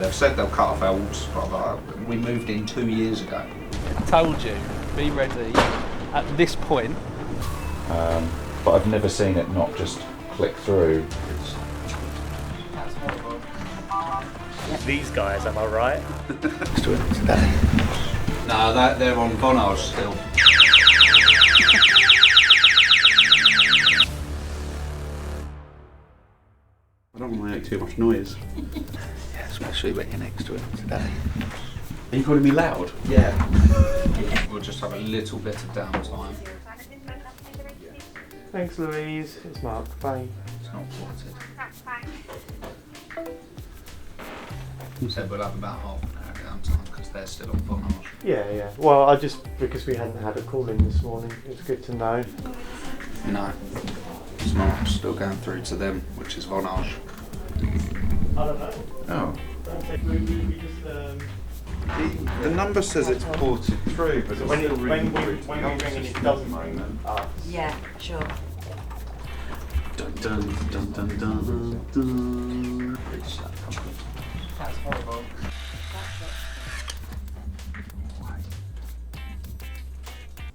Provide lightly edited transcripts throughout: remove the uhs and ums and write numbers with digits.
They've said they'll cut off our water supply, but we moved in 2 years ago. Told you, be ready at this point. But I've never seen it not just click through. That's horrible. These guys, am I right? Let's do it today. No, they're on Vonage still. I don't want to make too much noise. Yeah, especially when you're next to it today. Are you calling me loud? Yeah. We'll just have a little bit of downtime. Thanks, Louise. It's Mark. Bye. It's not ported. Said we'll have about half an hour downtime because they're still on Vonage. Yeah. Well, because we hadn't had a call in this morning, it's good to know. No, it's not. Still going through to them, which is Vonage. I don't know. Oh. We just, The number says it's ported through, but when it's we still ring ringing. and it doesn't ring us. Yeah, sure. Dun dun dun dun dun dun. That's horrible.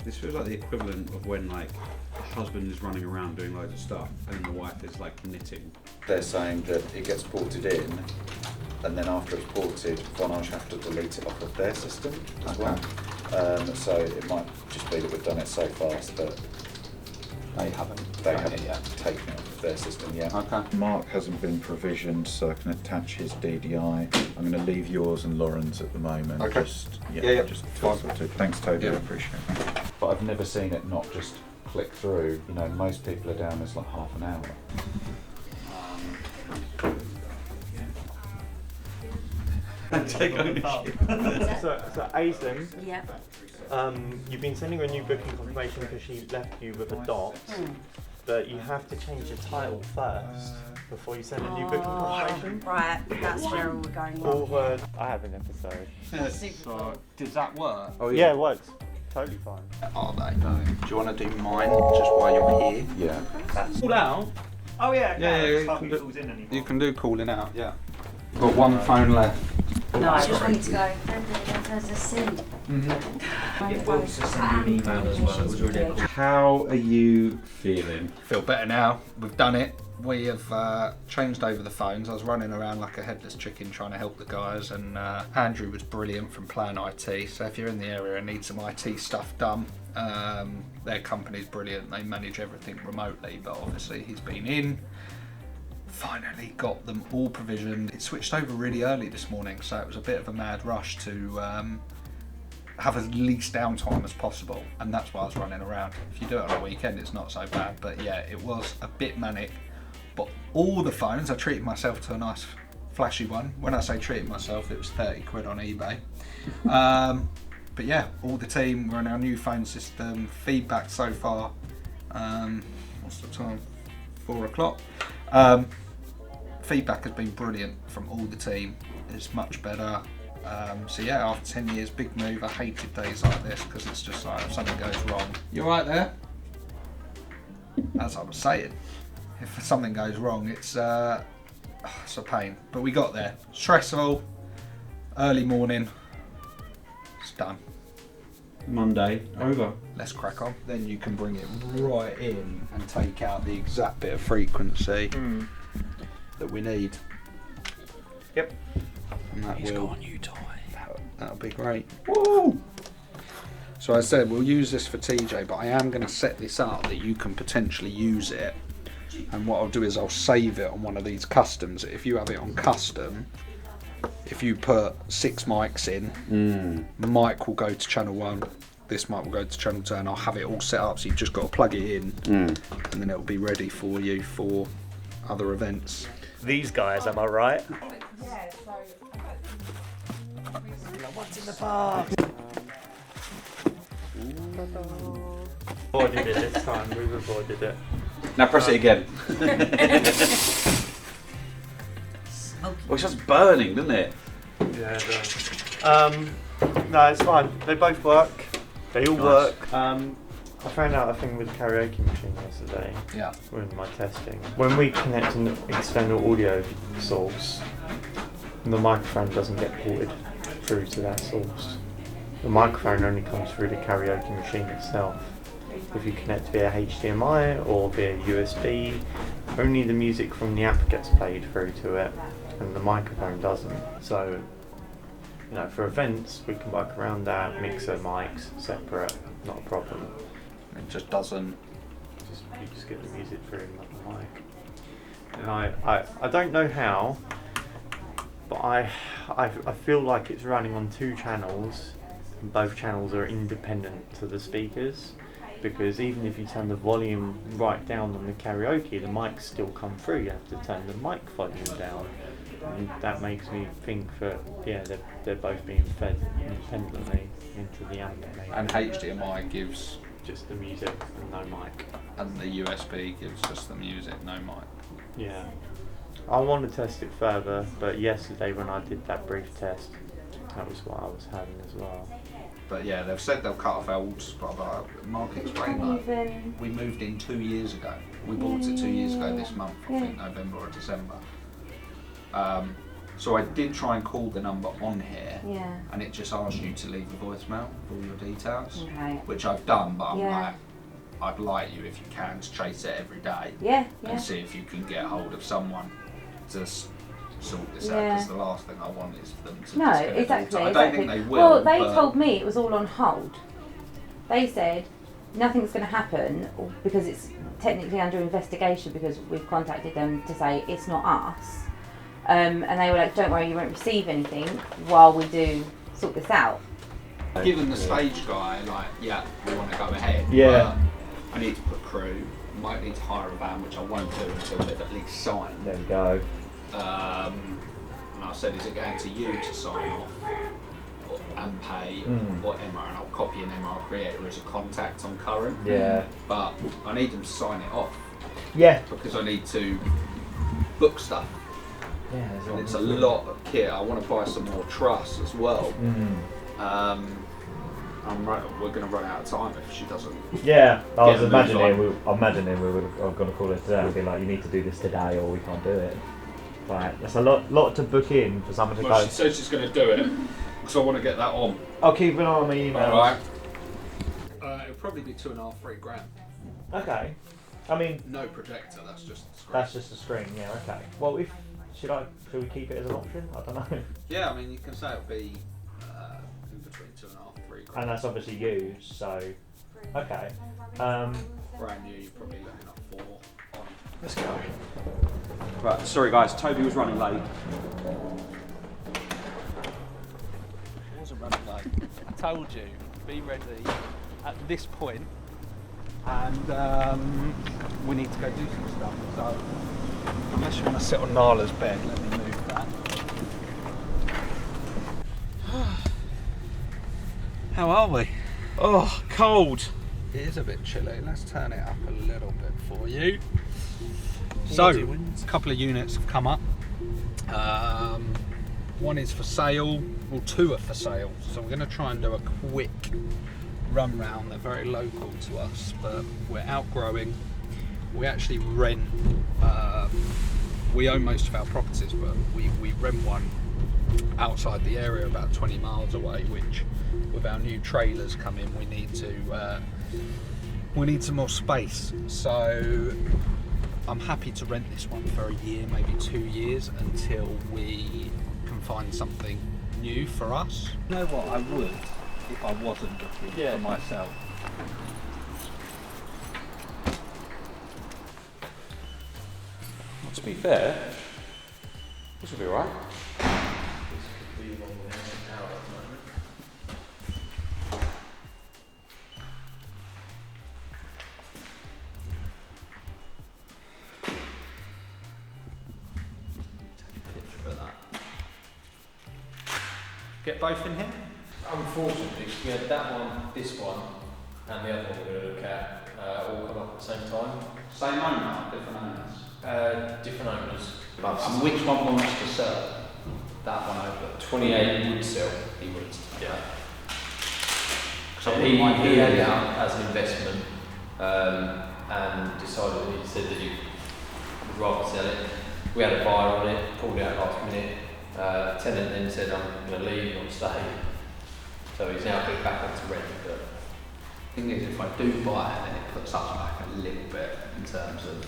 This feels like the equivalent of when like a husband is running around doing loads of stuff and the wife is like knitting. They're saying that it gets ported in, and then after it's ported, Vonage have to delete it off of their system as well. So it might just be that we've done it so fast that they haven't taken it off their system yet. Okay. Mark hasn't been provisioned, so I can attach his DDI. I'm going to leave yours and Lauren's at the moment. Okay. Yeah. Just Fine. Thanks, Toby. Yeah. I appreciate it. But I've never seen it not just click through. You know, most people are down as like half an hour. Take ownership. So Aislinn, Yeah. you've been sending her a new booking confirmation because she left you with a dot, but you have to change the title first before you send a new booking confirmation. Right, that's where we're going All wrong. her, I have an episode. So, does that work? Oh yeah, it works. Totally fine. Are they? No. Do you want to do mine just while you're here? Yeah. Call out. Oh yeah, Yeah, you can do calling out, yeah. Got one phone left. No, I just wanted to go. There's a scene. How are you feeling? Feel better now. We've done it. We have changed over the phones. I was running around like a headless chicken trying to help the guys, and Andrew was brilliant from Plan IT. So if you're in the area and need some IT stuff done, their company's brilliant. They manage everything remotely, but obviously he's been in. Finally got them all provisioned. It switched over really early this morning, so it was a bit of a mad rush to have as least downtime as possible, and that's why I was running around. If you do it on a weekend, it's not so bad, but yeah, it was a bit manic. But all the phones, I treated myself to a nice flashy one. When I say treated myself, it was 30 quid on eBay. But yeah, all the team, we're on our new phone system. Feedback so far, what's the time? 4 o'clock. Feedback has been brilliant from all the team. It's much better. So yeah, after 10 years, big move. I hated days like this because it's just like if something goes wrong. You all right there? As I was saying, if something goes wrong, it's a pain. But we got there. Stressful. Early morning. It's done. Monday, over. Let's crack on. Then you can bring it right in and take out the exact bit of frequency that we need. Yep. And that He's will, got a new toy. that'll be great. Woo! So I said we'll use this for TJ, but I am going to set this up that you can potentially use it. And what I'll do is I'll save it on one of these customs. If you have it on custom, if you put 6 mics in, the mic will go to channel 1, this mic will go to channel 2, and I'll have it all set up so you've just got to plug it in, and then it'll be ready for you for other events. These guys, am I right? Yeah, so. What's in the park? Avoided it this time. We've avoided it. Now press it again. Oh, it's just burning, doesn't it? Yeah. No, it's fine. They both work. They all work. I found out a thing with the karaoke machine yesterday. Yeah. During my testing. When we connect an external audio source, the microphone doesn't get ported through to that source. The microphone only comes through the karaoke machine itself. If you connect via HDMI or via USB, only the music from the app gets played through to it, and the microphone doesn't. So, you know, for events, we can work around that, mixer mics separate, not a problem. It just doesn't. You just get the music through, not the mic. And I don't know how, but I feel like it's running on 2 channels, and both channels are independent to the speakers, because even if you turn the volume right down on the karaoke, the mics still come through. You have to turn the mic volume down, and that makes me think that they're both being fed independently into the amp. And HDMI gives just the music and no mic. And the USB gives just the music, no mic. Yeah. I want to test it further, but yesterday when I did that brief test, that was what I was having as well. But yeah, they've said they'll cut off our water supply, but Mark explained that. Even. We moved in 2 years ago. We bought it 2 years ago this month, I think November or December. So I did try and call the number on here, and it just asked you to leave a voicemail with all your details, which I've done, but I'm like, I'd like you, if you can, to chase it every day and see if you can get hold of someone to sort this out, because the last thing I want is for them to exactly. I don't think they will. Well, they told me it was all on hold. They said nothing's going to happen because it's technically under investigation, because we've contacted them to say it's not us. And they were like, don't worry, you won't receive anything while we do sort this out. Given the stage guy, like, we want to go ahead. Yeah. But I need to put crew, might need to hire a van, which I won't do until they've at least signed. There we go. And I said, is it going to you to sign off and pay or Emma? And I'll copy an Emma, I'll create her as a contact on current. Yeah. But I need them to sign it off. Yeah. Because I need to book stuff. Yeah, and it's a lot of kit. I want to buy some more truss as well. We're going to run out of time if she doesn't. Yeah, I was imagining we were going to call her today and be like, you need to do this today or we can't do it. Like, that's a lot to book in for someone to go. She says she's going to do it, so I want to get that on. I'll keep an eye on my emails. Alright. It'll probably be 2.5, 3 grand. Okay. I mean, no projector, that's just a screen. That's just a screen, yeah, okay. Well, should we keep it as an option? I don't know. Yeah, I mean, you can say it'll be in between 2.5, 3 grand. And that's obviously used, so okay. Brand new, you're probably looking at 4 on. Let's go. Right, sorry guys, Toby was running late. I wasn't running late. I told you, be ready at this point, and we need to go do some stuff. So, unless you want to sit on Nala's bed, let me move that. How are we? Oh, cold. It is a bit chilly. Let's turn it up a little bit for you. So, a couple of units have come up. One is for sale, well, 2 are for sale. So we're going to try and do a quick run round. They're very local to us, but we're outgrowing. We actually rent, we own most of our properties, but we rent one outside the area about 20 miles away, which with our new trailers coming, we need some more space. So I'm happy to rent this one for a year, maybe 2 years, until we can find something new for us. You know what, I would if I wasn't looking for myself. Well, to be fair, this will be alright. Get both in here? Unfortunately, we had that one, this one, and the other one we're going to look at all come up at the same time. Same owner, different owners? Different owners. And which one wants to sell? That one over? 28 would sell. He would. Yeah. So he had it out as an investment and decided, he said that he'd rather sell it. We had a buyer on it, pulled it out last minute, Tenant then said, I'm going to leave, not stay. So he's now put back onto rent. But The thing is, if I do buy it, then it puts us back a little bit in terms of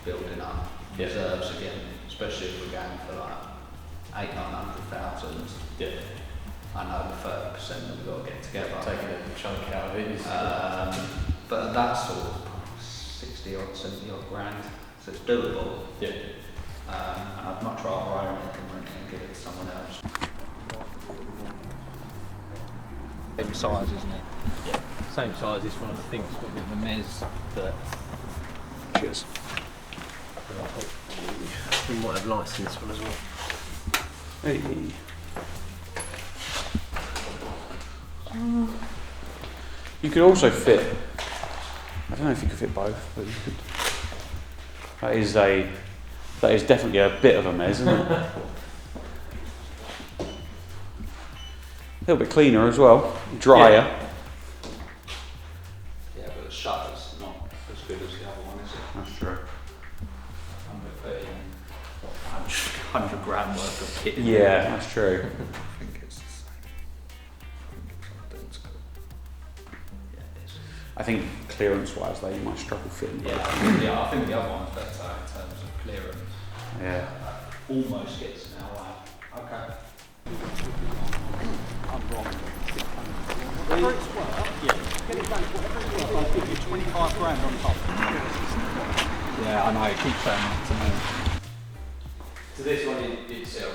building up Yeah. reserves again, especially if we're going for like 800,000-900,000. yeah, I know the 30% that we've got to get together. taking a chunk out of it is. But at that sort of 60 odd, 70 odd grand, so it's doable. yeah. And I'd much rather own it than rent it and give it to someone else. Same size, isn't it? Same size, this one I think it's got a bit of a mez, but Cheers. we might have lights in this one as well. Hey. You could also fit. I don't know if you could fit both, but you could. That is definitely a bit of a mess, isn't it? A little bit cleaner as well, drier. Yeah, but the shutter's not as good as the other one, is it? That's true. And we're putting 100 grand worth of kit in Yeah, there. that's true. I think it's the same. I think it's identical. Yeah, it is. I think clearance-wise, though, you might struggle fitting both. Yeah, I think the other one's better in terms of clearance. Yeah. Almost gets an hour. Okay. I'm wrong. Whatever it's worth, get it done. Whatever it's worth, I'll give you 25 grand on top. Yeah, I know. It keeps saying that to me. So this one itself,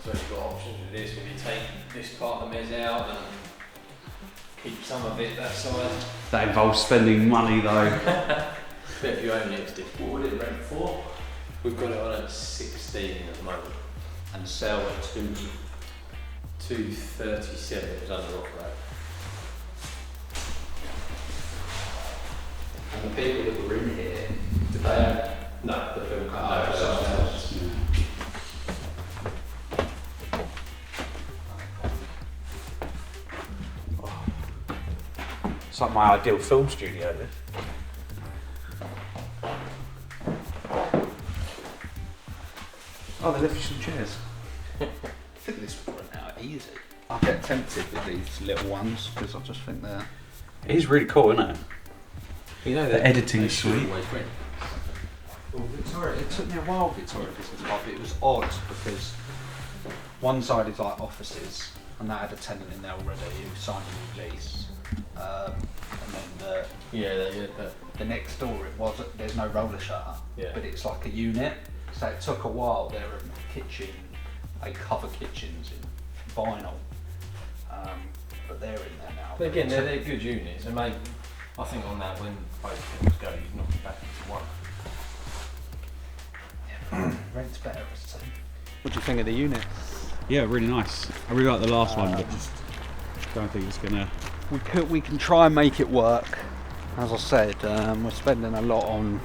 so you've got options with this, where you take this part of the mez out and keep some of it that side. That involves spending money, though. But if you own it, it's different. What would it rent for? We've got it on at 16 at the moment. And sell at 237 it was under offer at. And the people that were in here, Did they own? No, the film company. No, someone else. It's like my ideal film studio, this. Oh, they left you some chairs. I think this would run out easy. I get tempted with these little ones because I just think they're. It is really cool, isn't it? You know, The editing suite. Well, Victoria, it took me a while, Victoria, Business Park. It was odd because one side is like offices, and that had a tenant in there already who signed a new lease. And then the next door, there's no roller shutter, but it's like a unit. So it took a while. There were kitchen, they cover kitchens in vinyl, but they're in there now. But again, they're good units, and mate, I think on that when both things go, you knock it back into one. Rent's better as two. What do you think of the unit? Yeah, really nice. I really like the last one, but just don't think it's gonna. We can try and make it work. As I said, we're spending a lot on.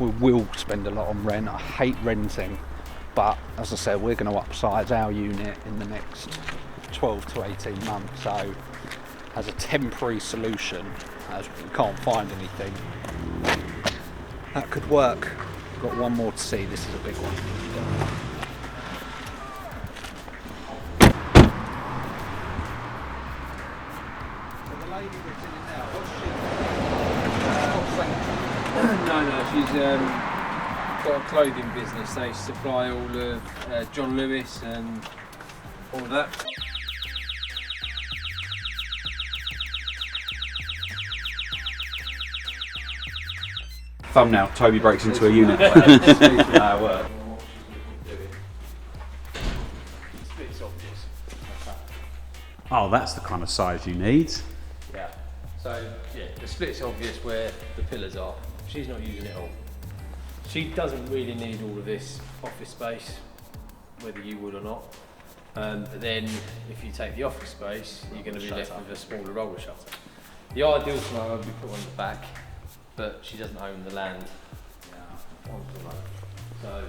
We will spend a lot on rent. I hate renting, but as I said, we're going to upsize our unit in the next 12 to 18 months. So, as a temporary solution, as we can't find anything, that could work. We've got one more to see. This is a big one. No, she's got a clothing business. They supply all of John Lewis and all of that. Thumbnail, Toby breaks into a unit. Work. It's obvious. Oh, that's the kind of size you need. Yeah. So yeah, the split's obvious where the pillars are. She's not using it all. She doesn't really need all of this office space, whether you would or not. But then if you take the office space, you're going to be left with a smaller roller shutter. The ideal scenario would be put on the back, but she doesn't own the land. On the road. So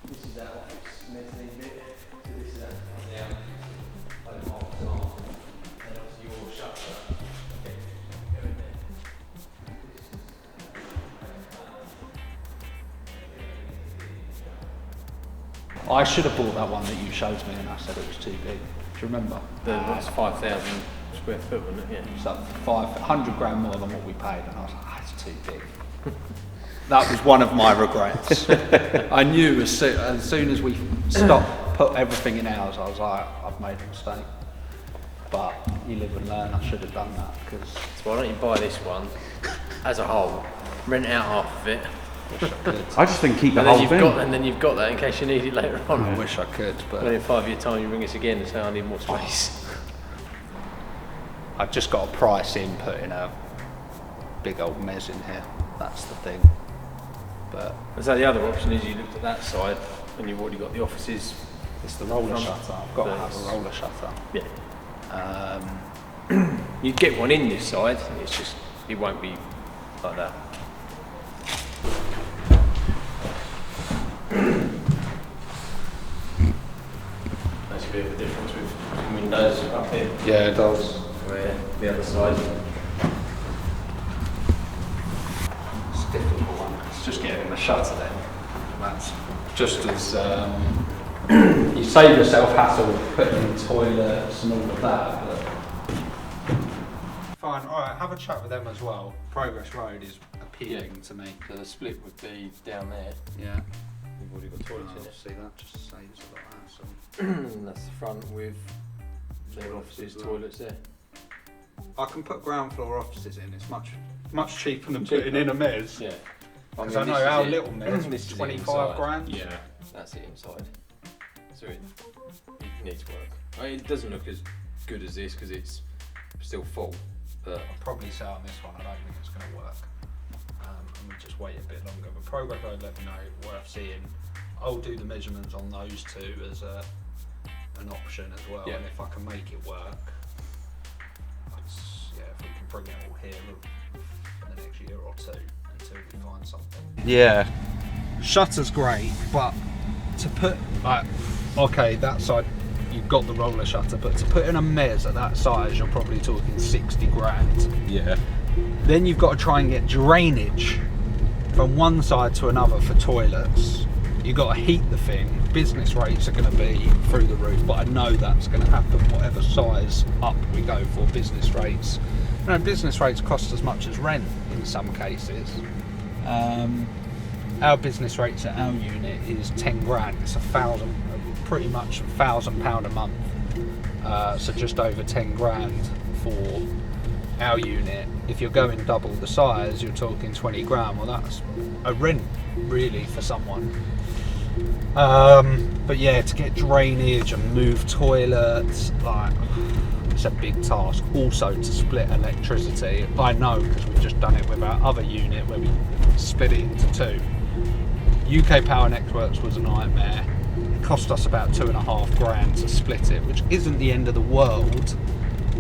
this is our office mezzanine bit. So this is our down. And obviously your shutter. Okay, go in there. I should have bought that one that you showed me and I said it was too big. Do you remember? That's 5,000 square foot, wasn't it? Yeah. It's like 500 grand more than what we paid, and I was like, it's too big. That was one of my regrets. I knew as soon as we stopped, put everything in ours, I was like, I've made a mistake. But you live and learn. I should have done that because. So why don't you buy this one as a whole, rent out half of it, I just think keep the and whole then you've thing. got, and then you've got that in case you need it later on. I wish I could, but Then in 5 years' time, you ring us again and say, I need more space. I've just got a price in putting a big old mez in here. That's the thing. But And so the other option is you looked at that side and you've already got the offices. it's the roller shutter. I've got to have a roller shutter. Yeah. You'd get one in this side, it's just, it won't be like that. That's a bit of a difference with windows up here, Yeah, it does. where the other side. It's a difficult one. It's just getting the shutter then. That's just as you save yourself hassle putting in toilets and all of that. But fine. All right. Have a chat with them as well. Progress Road is appealing to me. So the split would be down there. Yeah. You've already got toilets in I'll it. see that. Just saves a lot of hassle. And that's the front with their offices, toilets there. I can put ground floor offices in. It's much cheaper than Cheaper. putting in a mez. Yeah. Because mean, I know this is our it. little mez This was is it 25 inside. grand. Yeah, that's it inside. So it needs work. I mean, it doesn't look as good as this because it's still full. But I'll probably say on this one, I don't think it's going to work. And we'll just wait a bit longer. But Progress Road let me know worth seeing. I'll do the measurements on those two as an option as well. Yeah. And if I can make it work, if we can bring it all here for the next year or two until we find something. Yeah. Shutter's great, but to put okay, that side you've got the roller shutter, but to put in a mez at that size, you're probably talking 60 grand. Yeah. Then you've got to try and get drainage from one side to another for toilets. You've got to heat the thing. Business rates are going to be through the roof, but I know that's going to happen whatever size up we go for business rates. You know, business rates cost as much as rent in some cases. Our business rates at our unit is 10 grand. It's pretty much £1,000 a month. So just over 10 grand for our unit. If you're going double the size, you're talking 20 grand. Well, that's a rent really for someone. But yeah, to get drainage and move toilets, it's a big task. Also to split electricity, I know because we've just done it with our other unit where we split it into two. UK Power Networks was a nightmare. It cost us about 2.5 grand to split it, which isn't the end of the world.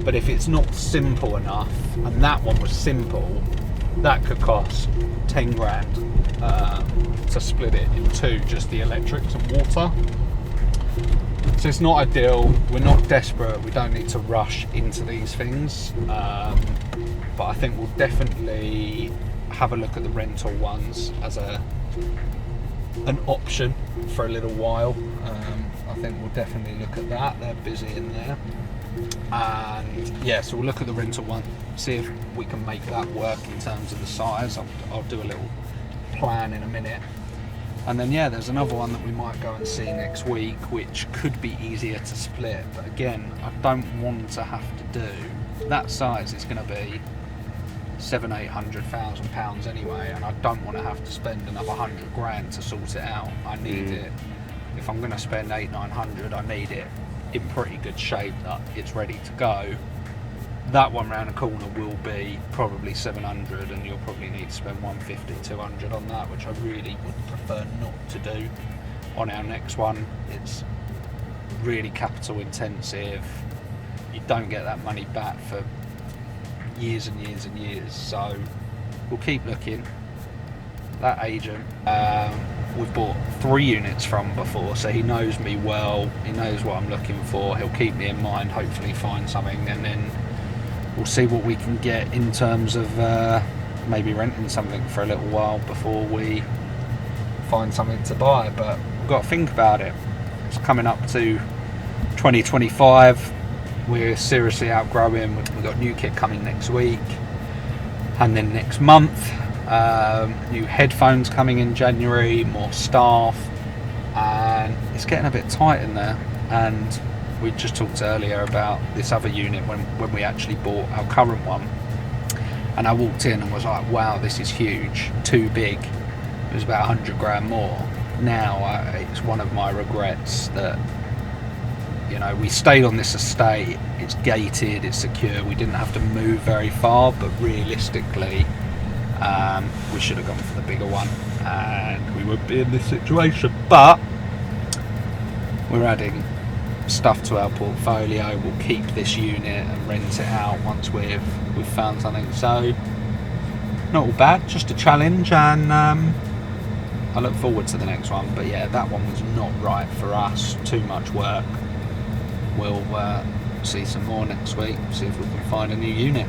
But if it's not simple enough, and that one was simple, that could cost 10 grand to split it in two, just the electrics and water. So it's not ideal. We're not desperate. We don't need to rush into these things. But I think we'll definitely have a look at the rental ones as an option for a little while. I think we'll definitely look at that. They're busy in there. And yeah, so we'll look at the rental one, see if we can make that work in terms of the size. I'll do a little plan in a minute. And then yeah, there's another one that we might go and see next week, which could be easier to split. But again, I don't want to have to do that size. It's going to be £700,000-800,000 anyway, and I don't want to have to spend another 100 grand to sort it out. I need it. If I'm going to spend 800-900, I need it in pretty good shape that it's ready to go. That one round the corner will be probably 700, and you'll probably need to spend 150-200 on that, which I really would prefer not to do on our next one. It's really capital intensive. You don't get that money back for years and years and years, so we'll keep looking. That agent we've bought 3 units from before, so he knows me well, he knows what I'm looking for, he'll keep me in mind, hopefully find something, and then we'll see what we can get in terms of maybe renting something for a little while before we find something to buy. But we've got to think about it. units coming up to 2025. We're seriously outgrowing. We've got new kit coming next week, and then next month, new headphones coming in January, more staff, and it's getting a bit tight in there. And we just talked earlier about this other unit when we actually bought our current one, and I walked in and was like, wow, this is huge, too big. It was about 100 grand more. Now it's one of my regrets that, you know, we stayed on this estate, it's gated, it's secure, we didn't have to move very far, but realistically we should have gone for the bigger one and we wouldn't be in this situation. But we're adding stuff to our portfolio. We'll keep this unit and rent it out once we've found something. So not all bad, just a challenge, and I look forward to the next one. But yeah, that one was not right for us, too much work. We'll see some more next week, see if we can find a new unit.